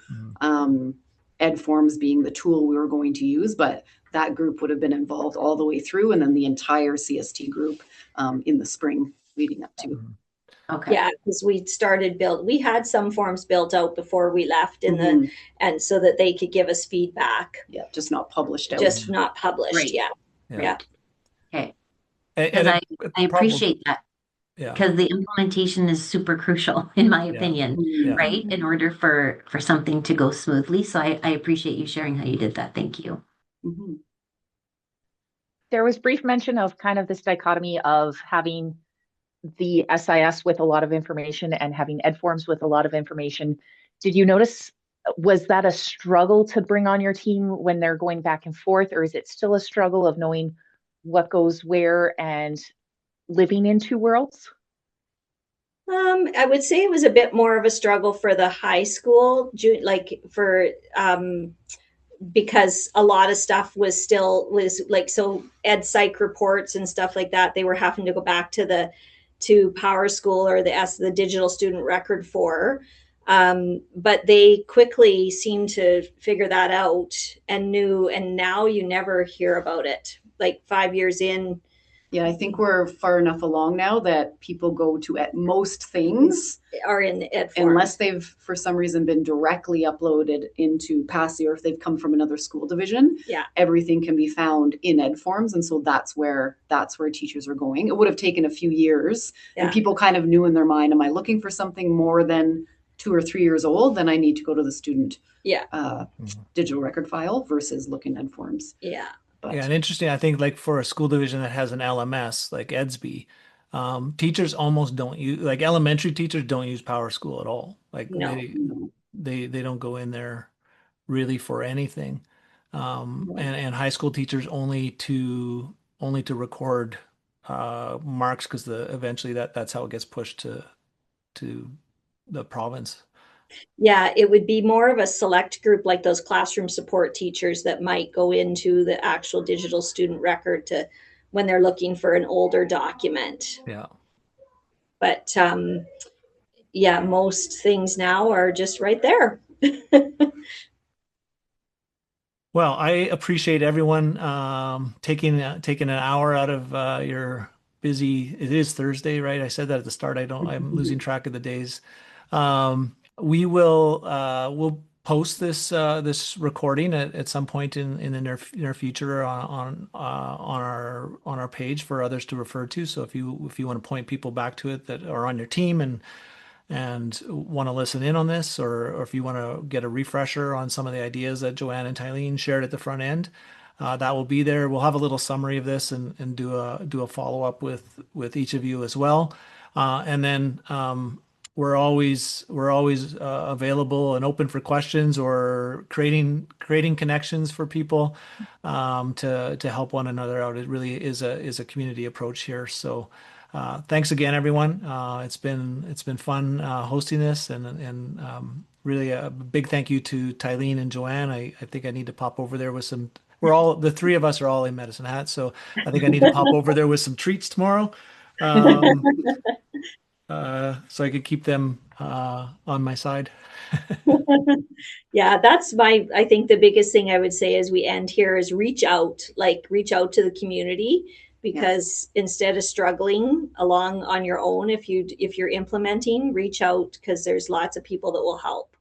EdForms being the tool we were going to use. But that group would have been involved all the way through, and then the entire CST group in the spring leading up to.
Okay.
Yeah, because we had some forms built out before we left and so that they could give us feedback.
Yeah, just not published out.
Just not published.
Great.
Yeah.
Okay.
And
I appreciate that.
Yeah.
Because the implementation is super crucial, in my opinion,
Yeah.
right? In order for something to go smoothly. So I appreciate you sharing how you did that. Thank you.
There was brief mention of kind of this dichotomy of having the SIS with a lot of information and having EdForms with a lot of information. Did you notice, was that a struggle to bring on your team when they're going back and forth, or is it still a struggle of knowing what goes where and living in two worlds?
I would say it was a bit more of a struggle for the high school, because a lot of stuff was like, so ed psych reports and stuff like that, they were having to go back to Power School or the digital student record for. But they quickly seemed to figure that out and now you never hear about it. Like 5 years in.
Yeah, I think we're far enough along now that people go to at most things
are in EdForms.
Unless they've for some reason been directly uploaded into PASI, or if they've come from another school division.
Yeah,
everything can be found in EdForms, and so that's where teachers are going. It would have taken a few years, and people kind of knew in their mind, am I looking for something more than 2 or 3 years old? Then I need to go to the student digital record file versus looking at EdForms.
Yeah.
And interesting, I think, like for a school division that has an LMS like EDSB, teachers almost don't use, like elementary teachers don't use Power School at all. Like they don't go in there really for anything. And high school teachers only to record marks, because eventually that's how it gets pushed to the province.
Yeah, it would be more of a select group, like those classroom support teachers that might go into the actual digital student record to when they're looking for an older document.
Yeah.
But yeah, most things now are just right there.
Well, I appreciate everyone taking an hour out of your busy. It is Thursday, right? I said that at the start. I'm losing track of the days. We'll post this recording at some point in the near future on our page for others to refer to. So if you want to point people back to it that are on your team and want to listen in on this, or if you want to get a refresher on some of the ideas that Joanne and Tylene shared at the front end, that will be there. We'll have a little summary of this and do a follow up with each of you as well. And then we're always available and open for questions or creating connections for people to help one another out. It really is a community approach here. So thanks again, everyone. It's been fun hosting this, and really a big thank you to Tylene and Joanne. I think I need to pop over there with some. The three of us are all in Medicine Hat, so I think I need to pop over there with some treats tomorrow. So I could keep them on my side.
Yeah, I think the biggest thing I would say as we end here is reach out to the community, because instead of struggling along on your own, if you're implementing, reach out, because there's lots of people that will help.